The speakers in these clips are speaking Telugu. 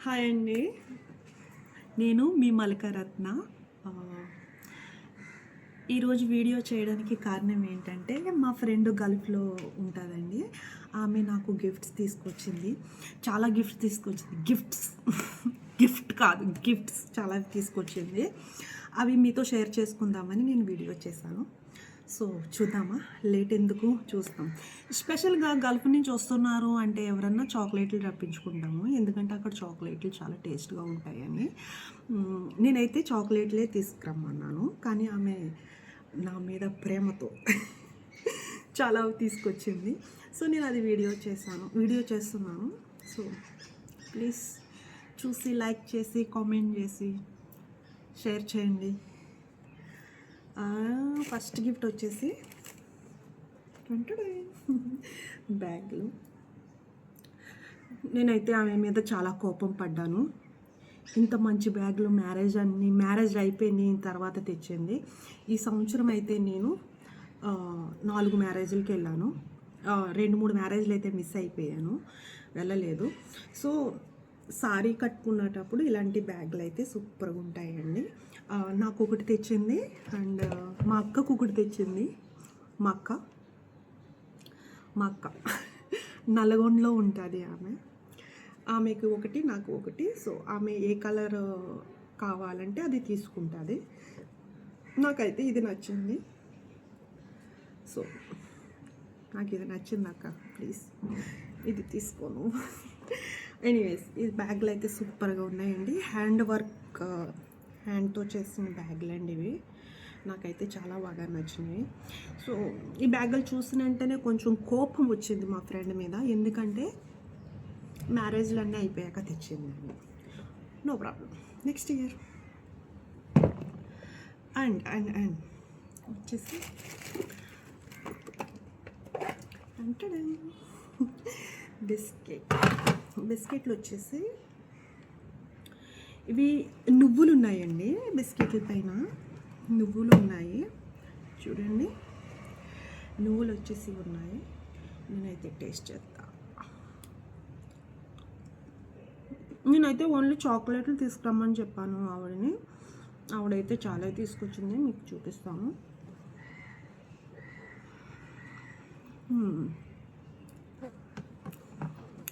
హాయ్ అండి, నేను మీ మలకరత్న. ఆ, ఈరోజు వీడియో చేయడానికి కారణం ఏంటంటే మా ఫ్రెండ్ గల్ఫ్లో ఉంటుందండి. ఆమె నాకు గిఫ్ట్స్ తీసుకొచ్చింది. చాలా గిఫ్ట్స్ తీసుకొచ్చింది. గిఫ్ట్ కాదు, గిఫ్ట్స్ చాలా తీసుకొచ్చింది. అవి మీతో షేర్ చేసుకుందామని నేను వీడియో చేశాను. సో చూద్దామా, లేట్ ఎందుకు, చూస్తాం. స్పెషల్గా గల్ఫ్ నుంచి వస్తున్నారు అంటే ఎవరన్నా చాక్లెట్లు రప్పించుకుంటాము, ఎందుకంటే అక్కడ చాక్లెట్లు చాలా టేస్ట్గా ఉంటాయని. నేనైతే చాక్లెట్లే తీసుకురమ్మన్నాను, కానీ ఆమె నా మీద ప్రేమతో చాలా తీసుకొచ్చింది. సో నేను అది వీడియో చేస్తున్నాను. సో ప్లీజ్ చూసి లైక్ చేసి కామెంట్ చేసి షేర్ చేయండి. ఫస్ట్ గిఫ్ట్ వచ్చేసి బ్యాగ్లు. నేనైతే ఆమె మీద చాలా కోపం పడ్డాను. ఇంత మంచి బ్యాగ్లు మ్యారేజ్ అయిపోయిన తర్వాత తెచ్చింది. ఈ సంవత్సరం అయితే నేను 4 మ్యారేజ్లకి వెళ్ళాను. 2-3 మ్యారేజ్లు అయితే మిస్ అయిపోయాను, వెళ్ళలేదు. సో సారీ కట్టుకునేటప్పుడు ఇలాంటి బ్యాగ్లు అయితే సూపర్గా ఉంటాయండి. నాకు ఒకటి తెచ్చింది అండ్ మా అక్కకు ఒకటి తెచ్చింది. మా అక్క నల్గొండలో ఉంటుంది ఆమెకి ఒకటి, నాకు ఒకటి. సో ఆమె ఏ కలర్ కావాలంటే అది తీసుకుంటుంది. నాకైతే ఇది నచ్చింది. సో నాకు ఇది నచ్చింది అక్క, ప్లీజ్ ఇది తీసుకోను. ఎనీవేస్, ఈ బ్యాగ్లు అయితే సూపర్గా ఉన్నాయండి. హ్యాండ్తో చేసిన బ్యాగ్లు అండి ఇవి. నాకైతే చాలా బాగా నచ్చినాయి. సో ఈ బ్యాగులు చూసిన వెంటనే కొంచెం కోపం వచ్చింది మా ఫ్రెండ్ మీద, ఎందుకంటే మ్యారేజ్లు అన్నీ అయిపోయాక తెచ్చింది. No problem, next year. And వచ్చేసి బిస్కెట్లు వచ్చేసి ఇవి నువ్వులు ఉన్నాయండి. బిస్కెట్ల పైన నువ్వులు ఉన్నాయి, చూడండి. నువ్వులు వచ్చేసి ఉన్నాయి. నేనైతే టేస్ట్ చేస్తా. నేనైతే ఓన్లీ చాక్లెట్లు తీసుకురమ్మని చెప్పాను ఆవిడని. ఆవిడైతే చాలా తీసుకొచ్చింది, మీకు చూపిస్తాను.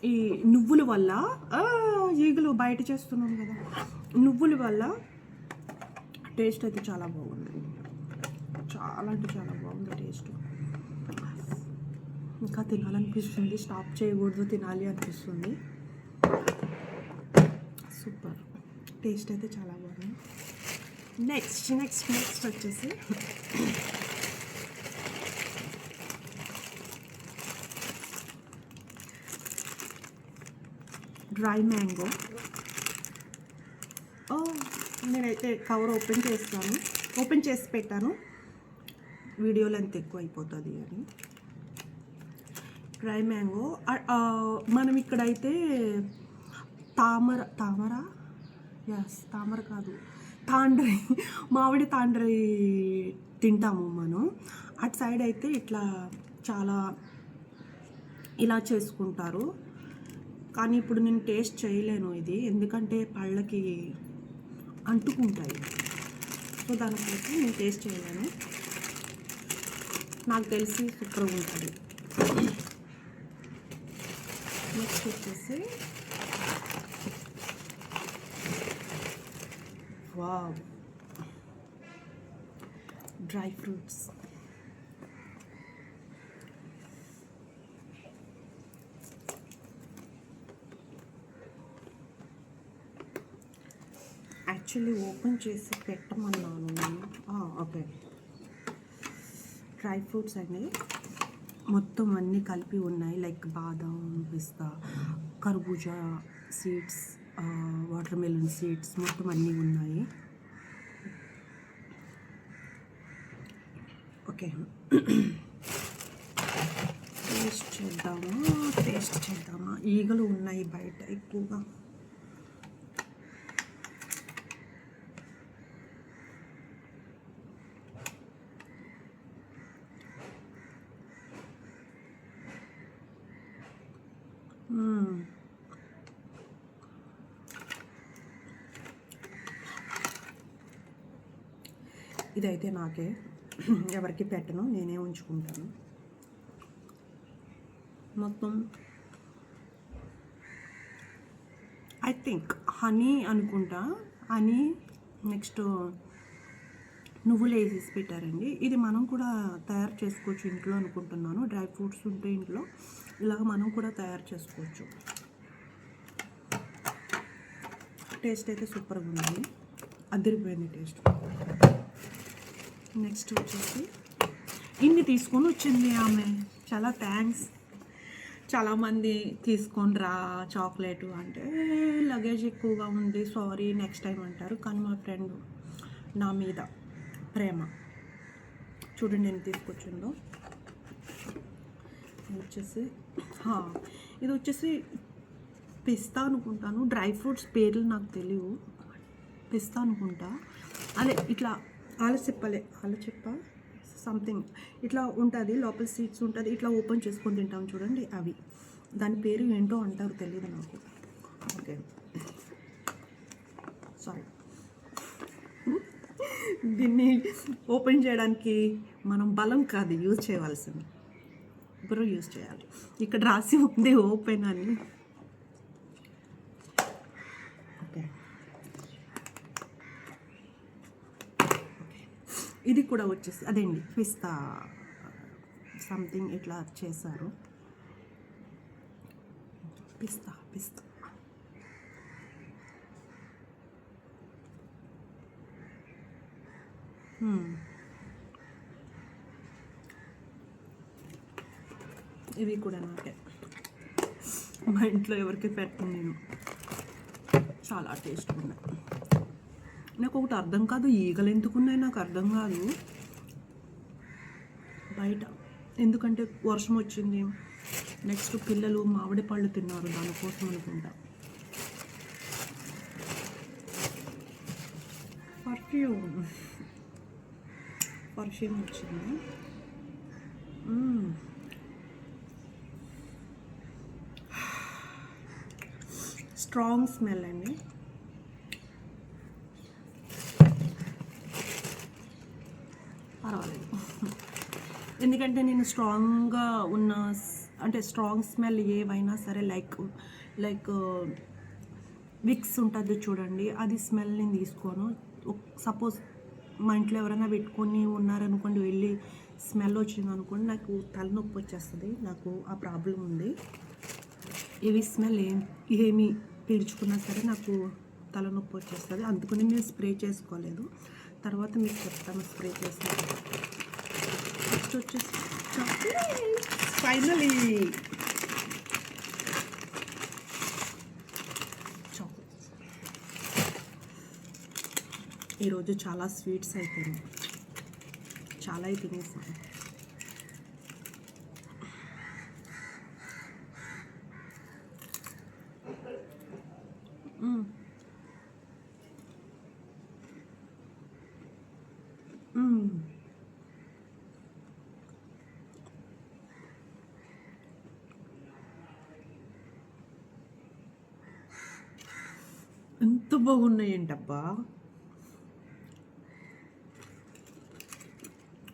ఈ నువ్వుల వల్ల ఈగలు బయట చేస్తున్నాం కదా, నువ్వుల వల్ల టేస్ట్ అయితే చాలా బాగుంది. చాలా అంటే చాలా బాగుంది టేస్ట్. ఇంకా తినాలనిపిస్తుంది, స్టాప్ చేయకూడదు, తినాలి అనిపిస్తుంది. సూపర్ టేస్ట్ అయితే చాలా బాగుంది. నెక్స్ట్ వచ్చేసి డ్రై మ్యాంగో. నేనైతే కవర్ ఓపెన్ చేసి పెట్టాను, వీడియోలో ఎంత ఎక్కువ అయిపోతుంది అని. Dry mango. మనం ఇక్కడైతే తామర కాదు, మామిడి తాండ్రై తింటాము మనం. అటు సైడ్ అయితే ఇట్లా చాలా ఇలా చేసుకుంటారు, కానీ ఇప్పుడు నేను టేస్ట్ చేయలేను ఇది, ఎందుకంటే పళ్ళకి అంటుకుంటాయి. సో దానికోసం నేను టేస్ట్ చేయలేను. నాకు తెలిసి సూపర్గా ఉంటుంది. నెక్స్ట్ వచ్చేసి wow, dry fruits. Actually open చేసి పెట్టమన్నాను నేను. ఓకే, డ్రై ఫ్రూట్స్ అండి, మొత్తం అన్నీ కలిపి ఉన్నాయి. లైక్ బాదం, పిస్తా, కర్బూజా సీడ్స్, వాటర్ మెలన్ సీడ్స్, మొత్తం అన్నీ ఉన్నాయి. ఓకే, టేస్ట్ చేద్దామా. ఈగలు ఉన్నాయి బయట ఎక్కువగా. ఇదైతే నాకే, ఎవరికి పెట్టను, నేనే ఉంచుకుంటాను. మొత్తం ఐ థింక్ హనీ అనుకుంటా, హనీ నెక్స్ట్ నువ్వులు వేసేసి పెట్టారండి. ఇది మనం కూడా తయారు చేసుకోవచ్చు ఇంట్లో అనుకుంటున్నాను. డ్రై ఫ్రూట్స్ ఉంటే ఇంట్లో ఇలాగ మనం కూడా తయారు చేసుకోవచ్చు. టేస్ట్ అయితే సూపర్గా ఉంది, అదిరిపోయింది టేస్ట్. నెక్స్ట్ వచ్చేసి ఇన్ని తీసుకొని వచ్చింది ఆమె, చాలా థ్యాంక్స్. చాలామంది తీసుకొని రా చాక్లెట్ అంటే లగేజ్ ఎక్కువగా ఉంది, సారీ నెక్స్ట్ టైం అంటారు. కానీ మా ఫ్రెండ్ నా మీద ప్రేమ చూడండి నేను తీసుకొచ్చిందో. ఇది వచ్చేసి పిస్తా అనుకుంటాను, డ్రై ఫ్రూట్స్ పేర్లు నాకు తెలియవు, పిస్తా అనుకుంటా. అదే ఇట్లా ఆలచిప్ప సంథింగ్ ఇట్లా ఉంటుంది, లోపల సీడ్స్ ఉంటుంది, ఇట్లా ఓపెన్ చేసుకొని తింటాం చూడండి అవి. దాని పేరు ఏంటో అంటారు, తెలియదు నాకు. Okay sorry. దీన్ని ఓపెన్ చేయడానికి మనం బలం కాదు యూజ్ చేయవలసింది, బుర్ర యూజ్ చేయాలి. ఇక్కడ రాసి ఉంది ఓపెన్ అని. ఓకే, ఇది కూడా వచ్చేసి అదేండి పిస్తా సంథింగ్ ఇట్లా చేశారు. పిస్తా ఇవి కూడా నాకే, మా ఇంట్లో ఎవరికి పెట్టను నేను. చాలా టేస్ట్ ఉన్నాయి. నాకు ఒకటి అర్థం కాదు, ఈగలు ఎందుకున్నాయి నాకు అర్థం కాదు బయట. ఎందుకంటే వర్షం వచ్చింది, నెక్స్ట్ పిల్లలు మామిడి పళ్ళు తిన్నారు, దానికోసం అనుకుంటా. పర్ఫ్యూమ్ వచ్చింది. స్ట్రాంగ్ స్మెల్ అండి. పర్వాలేదు, ఎందుకంటే నేను స్ట్రాంగ్గా ఉన్న అంటే స్ట్రాంగ్ స్మెల్ ఏవైనా సరే లైక్ విక్స్ ఉంటుంది చూడండి, అది స్మెల్ నేను తీసుకోను. సపోజ్ మా ఇంట్లో ఎవరైనా పెట్టుకొని ఉన్నారనుకోండి, వెళ్ళి స్మెల్ వచ్చింది అనుకోండి, నాకు తలనొప్పి వచ్చేస్తుంది, నాకు ఆ ప్రాబ్లం ఉంది. ఇవి స్మెల్ ఏమి పీల్చుకున్నా సరే నాకు తలనొప్పి వచ్చేస్తుంది, అందుకని నేను స్ప్రే చేసుకోలేదు. తర్వాత మీకు చెప్తాను స్ప్రే చేస్తాను. నెక్స్ట్ వచ్చేసి ఫైనలీ చాక్లెట్స్. ఈరోజు చాలా స్వీట్స్ అయిపోయినాయి, చాలా తినేసాను. ఎంత బాగున్నాయంటబ్బా.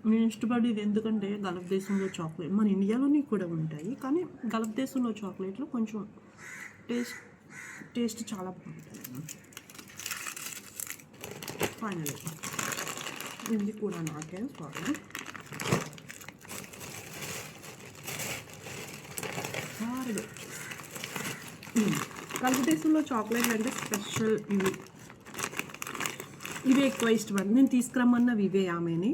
నేను ఇష్టపడేది ఎందుకంటే గల్ఫ్ దేశంలో చాక్లెట్, మన ఇండియాలోని కూడా ఉంటాయి, కానీ గల్ఫ్ దేశంలో చాక్లెట్లో కొంచెం టేస్ట్ చాలా బాగుంటుంది. ఫైనల్ ఇది కూడా నాకే సారీ. గల్ఫ్ దేశంలో చాక్లెట్లు అంటే స్పెషల్ ఇవే ఎక్కువ ఇష్టపడి నేను తీసుకురమ్మన్నవి ఇవే. ఆమెని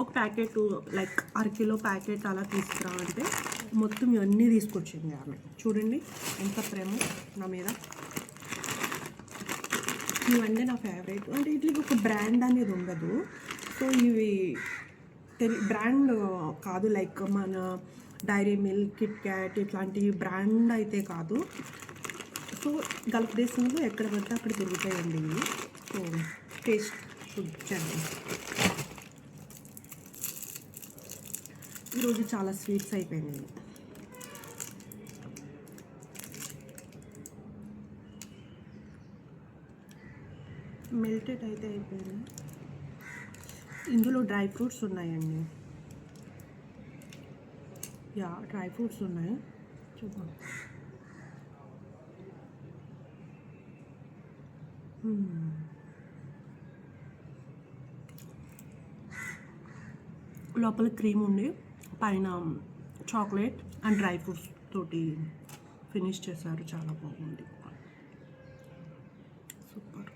ఒక ప్యాకెట్ లైక్ అరకిలో ప్యాకెట్ అలా తీసుకురా అంటే మొత్తం ఇవన్నీ తీసుకొచ్చింది ఆమె. చూడండి ఎంత ప్రేమ నా మీద. ఇవన్నీ నా ఫేవరెట్. అంటే వీటికి ఒక బ్రాండ్ అనేది ఉండదు. సో ఇవి బ్రాండ్ కాదు, లైక్ మన డైరీ మిల్క్, కిట్ క్యాట్ ఇట్లాంటి బ్రాండ్ అయితే కాదు. సో గల్ఫ్ దేశంలో ఎక్కడ పడితే అక్కడ దొరుకుతాయండి ఇవి. సో టేస్ట్ చూడండి. ఈరోజు చాలా స్వీట్స్ అయిపోయినాయి. మెల్టెడ్ అయితే అయిపోయింది. ఇందులో డ్రై ఫ్రూట్స్ ఉన్నాయండి. యా, డ్రై ఫ్రూట్స్ ఉన్నాయి. చూద్దాం. లోపల క్రీమ్ ఉండి పైన చాక్లెట్ అండ్ డ్రై ఫ్రూట్స్ తోటి ఫినిష్ చేశారు. చాలా బాగుంది, సూపర్.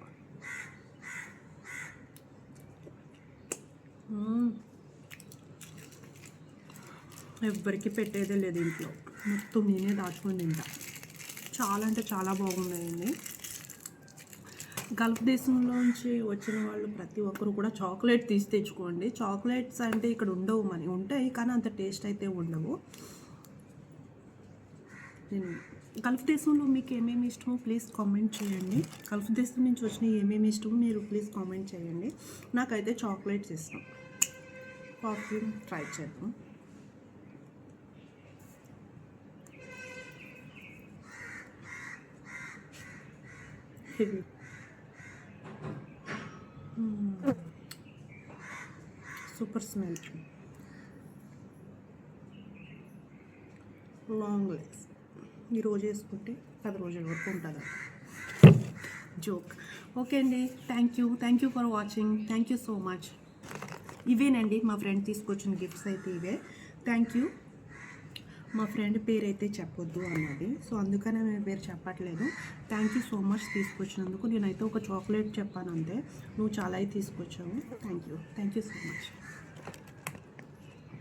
ఎవ్వరికి పెట్టేదే లేదు ఇంట్లో, మొత్తం నేనే దాచుకొని తింటా. చాలా అంటే చాలా బాగున్నాయండి. గల్ఫ్ దేశంలోంచి వచ్చిన వాళ్ళు ప్రతి ఒక్కరు కూడా చాక్లెట్ తీసి తెచ్చుకోండి. చాక్లెట్స్ అంటే ఇక్కడ ఉండవు, మరి ఉంటాయి కానీ అంత టేస్ట్ అయితే ఉండవు. నేను గల్ఫ్ దేశంలో మీకు ఏమేమి ఇష్టమో ప్లీజ్ కామెంట్ చేయండి. గల్ఫ్ దేశం నుంచి వచ్చిన ఏమేమి ఇష్టమో మీరు ప్లీజ్ కామెంట్ చేయండి. నాకైతే చాక్లెట్స్ ఇష్టం. పర్ఫ్యూమ్ ట్రై చేద్దాం. Heavy, super smell. Long legs ఈరోజు వేసుకుంటే 10 రోజుల వరకు ఉంటుంది. జోక్. ఓకే అండి, thank you for watching. Thank you so much. ఇవేనండి మా ఫ్రెండ్ తీసుకొచ్చిన గిఫ్ట్స్ అయితే ఇవే. Thank you. మా ఫ్రెండ్ పేరు అయితే చెప్పొద్దు అన్నది, సో అందుకనే నేను పేరు చెప్పట్లేదు. థ్యాంక్ యూ సో మచ్ తీసుకొచ్చినందుకు. నేనైతే ఒక చాక్లెట్ చెప్పాను అంతే, నువ్వు చాలా అయితే తీసుకొచ్చావు. Thank you so much.